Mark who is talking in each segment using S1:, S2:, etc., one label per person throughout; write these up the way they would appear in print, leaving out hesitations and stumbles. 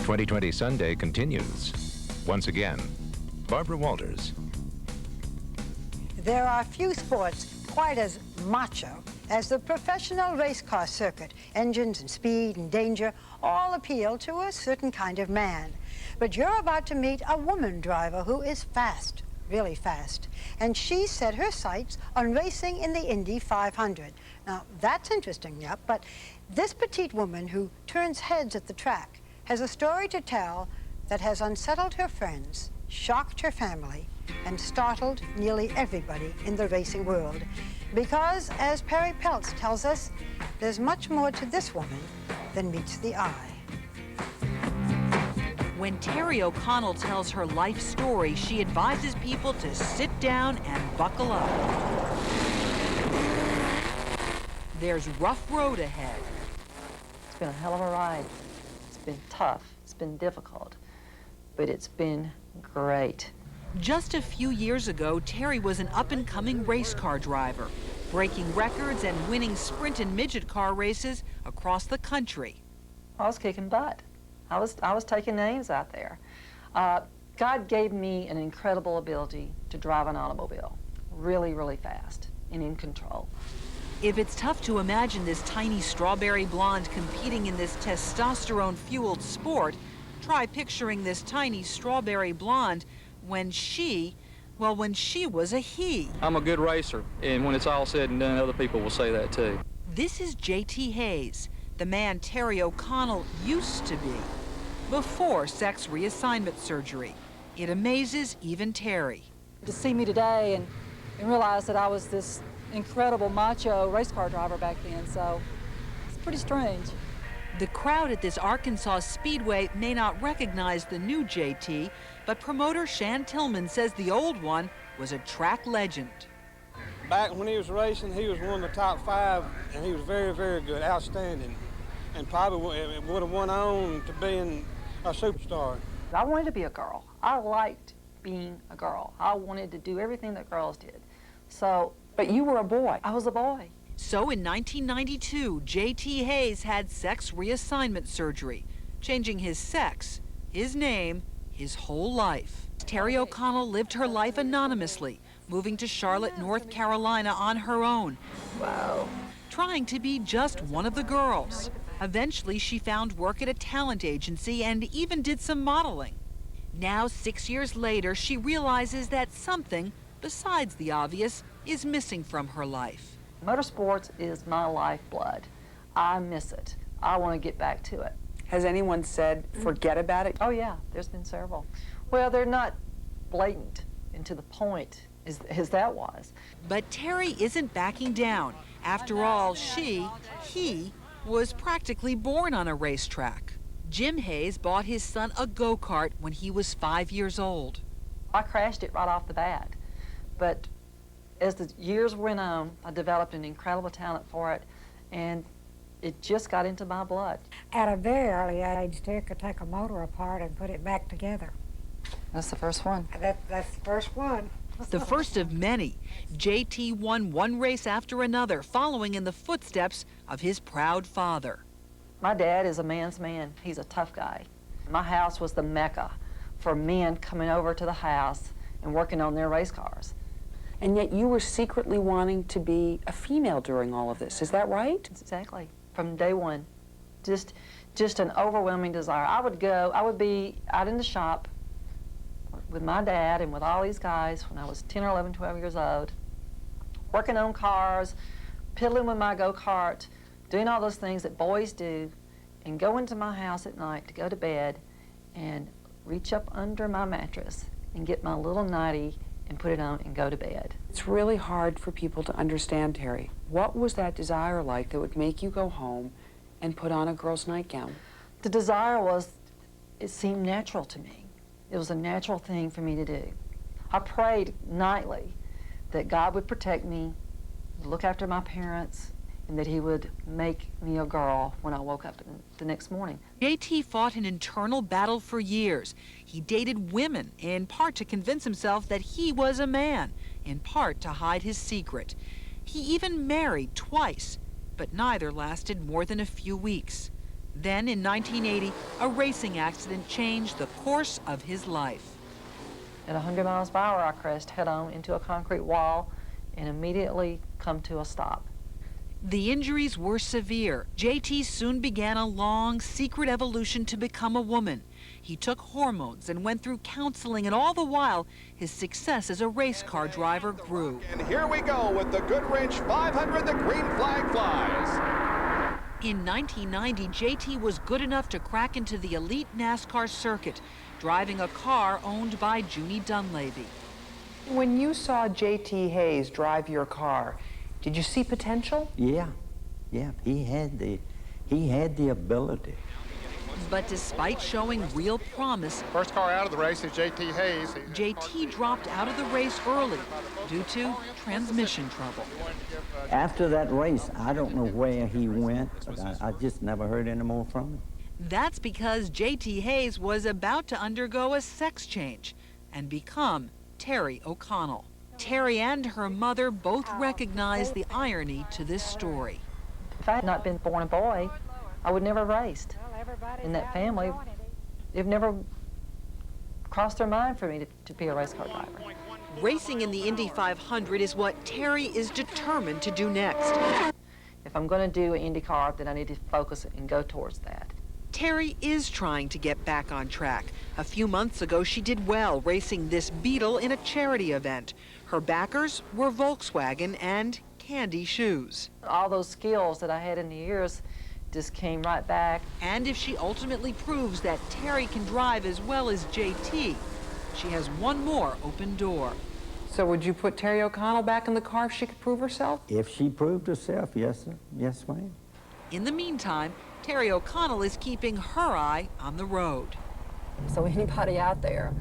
S1: 2020 Sunday continues. Once again, Barbara Walters.
S2: There are few sports quite as macho as the professional race car circuit. Engines and speed and danger all appeal to a certain kind of man. But you're about to meet a woman driver who is fast, really fast. And she set her sights on racing in the Indy 500. Now, that's interesting, yep, but this petite woman who turns heads at the track has a story to tell that has unsettled her friends, shocked her family, and startled nearly everybody in the racing world. Because, as Perry Peltz tells us, there's much more to this woman than meets the eye.
S3: When Terry O'Connell tells her life story, she advises people to sit down and buckle up. There's rough road ahead.
S4: It's been a hell of a ride. It's been tough, it's been difficult, but it's been great.
S3: Just a few years ago, Terry was an up-and-coming race car driver, breaking records and winning sprint and midget car races across the country.
S4: I was kicking butt. I was taking names out there. God gave me an incredible ability to drive an automobile, really, really fast and in control.
S3: If it's tough to imagine this tiny strawberry blonde competing in this testosterone-fueled sport, try picturing this tiny strawberry blonde when she was a he.
S5: I'm a good racer, and when it's all said and done, other people will say that too.
S3: This is J.T. Hayes, the man Terry O'Connell used to be, before sex reassignment surgery. It amazes even Terry.
S4: To see me today and realize that I was this incredible macho race car driver back then, so it's pretty strange.
S3: The crowd at this Arkansas Speedway may not recognize the new JT, but promoter Shan Tillman says the old one was a track legend.
S6: Back when he was racing, he was one of the top 5, and he was very, very good, outstanding, and probably would have went on to being a superstar.
S4: I wanted to be a girl. I liked being a girl. I wanted to do everything that girls did. So, but you were a boy. I was a boy.
S3: So in 1992, J.T. Hayes had sex reassignment surgery, changing his sex, his name, his whole life. Terry O'Connell lived her life anonymously, moving to Charlotte, North Carolina on her own.
S4: Wow.
S3: Trying to be just one of the girls. Eventually, she found work at a talent agency and even did some modeling. Now, 6 years later, she realizes that something, besides the obvious, is missing from her life.
S4: Motorsports is my lifeblood. I miss it. I want to get back to it.
S7: Has anyone said, forget about it?
S4: Oh, yeah, there's been several. Well, they're not blatant and to the point as that was.
S3: But Terry isn't backing down. After all, he was practically born on a racetrack. Jim Hayes bought his son a go-kart when he was 5 years old.
S4: I crashed it right off the bat, but as the years went on, I developed an incredible talent for it, and it just got into my blood.
S8: At a very early age, Terry could take a motor apart and put it back together.
S4: That's the first one.
S8: That's the first one.
S3: The first of many. JT won one race after another, following in the footsteps of his proud father.
S4: My dad is a man's man. He's a tough guy. My house was the mecca for men coming over to the house and working on their race cars.
S7: And yet you were secretly wanting to be a female during all of this, is that right?
S4: Exactly, from day one. Just an overwhelming desire. I would be out in the shop with my dad and with all these guys when I was 10 or 11, 12 years old, working on cars, piddling with my go-kart, doing all those things that boys do, and go into my house at night to go to bed and reach up under my mattress and get my little nightie and put it on and go to bed.
S7: It's really hard for people to understand, Terry. What was that desire like that would make you go home and put on a girl's nightgown?
S4: The desire was, it seemed natural to me. It was a natural thing for me to do. I prayed nightly that God would protect me, look after my parents, and that he would make me a girl when I woke up the next morning.
S3: JT fought an internal battle for years. He dated women, in part to convince himself that he was a man, in part to hide his secret. He even married twice, but neither lasted more than a few weeks. Then in 1980, a racing accident changed the course of his life.
S4: At 100 miles per hour, I crashed head-on into a concrete wall and immediately come to a stop.
S3: The injuries were severe. JT soon began a long, secret evolution to become a woman. He took hormones and went through counseling, and all the while, his success as a race car driver grew.
S9: And here we go with the Goodwrench 500, the green flag flies.
S3: In 1990, JT was good enough to crack into the elite NASCAR circuit, driving a car owned by Junie Dunleavy.
S7: When you saw J.T. Hayes drive your car, did you see potential?
S10: Yeah, he had the ability.
S3: But despite showing real promise,
S9: First car out of the race is J.T. Hayes.
S3: JT dropped out of the race early due to transmission trouble.
S10: After that race, I don't know where he went, but I just never heard any more from him.
S3: That's because JT Hayes was about to undergo a sex change and become Terry O'Connell. Terry and her mother both recognized the irony to this story.
S4: If I had not been born a boy, I would never have raced. In that family, it never crossed their mind for me to be a race car driver.
S3: Racing in the Indy 500 is what Terry is determined to do next.
S4: If I'm going to do an IndyCar, then I need to focus and go towards that.
S3: Terry is trying to get back on track. A few months ago, she did well racing this Beetle in a charity event. Her backers were Volkswagen and Candy Shoes.
S4: All those skills that I had in the years just came right back.
S3: And if she ultimately proves that Terry can drive as well as JT, she has one more open door.
S7: So would you put Terry O'Connell back in the car if she could prove herself?
S10: If she proved herself, yes, sir. Yes, ma'am.
S3: In the meantime, Terry O'Connell is keeping her eye on the road.
S4: So anybody out there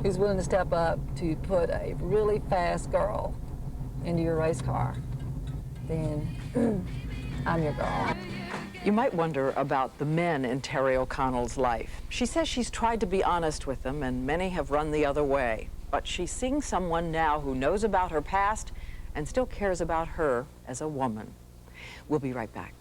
S4: who's willing to step up to put a really fast girl into your race car, then I'm your girl.
S11: You might wonder about the men in Terry O'Connell's life. She says she's tried to be honest with them, and many have run the other way. But she's seeing someone now who knows about her past and still cares about her as a woman. We'll be right back.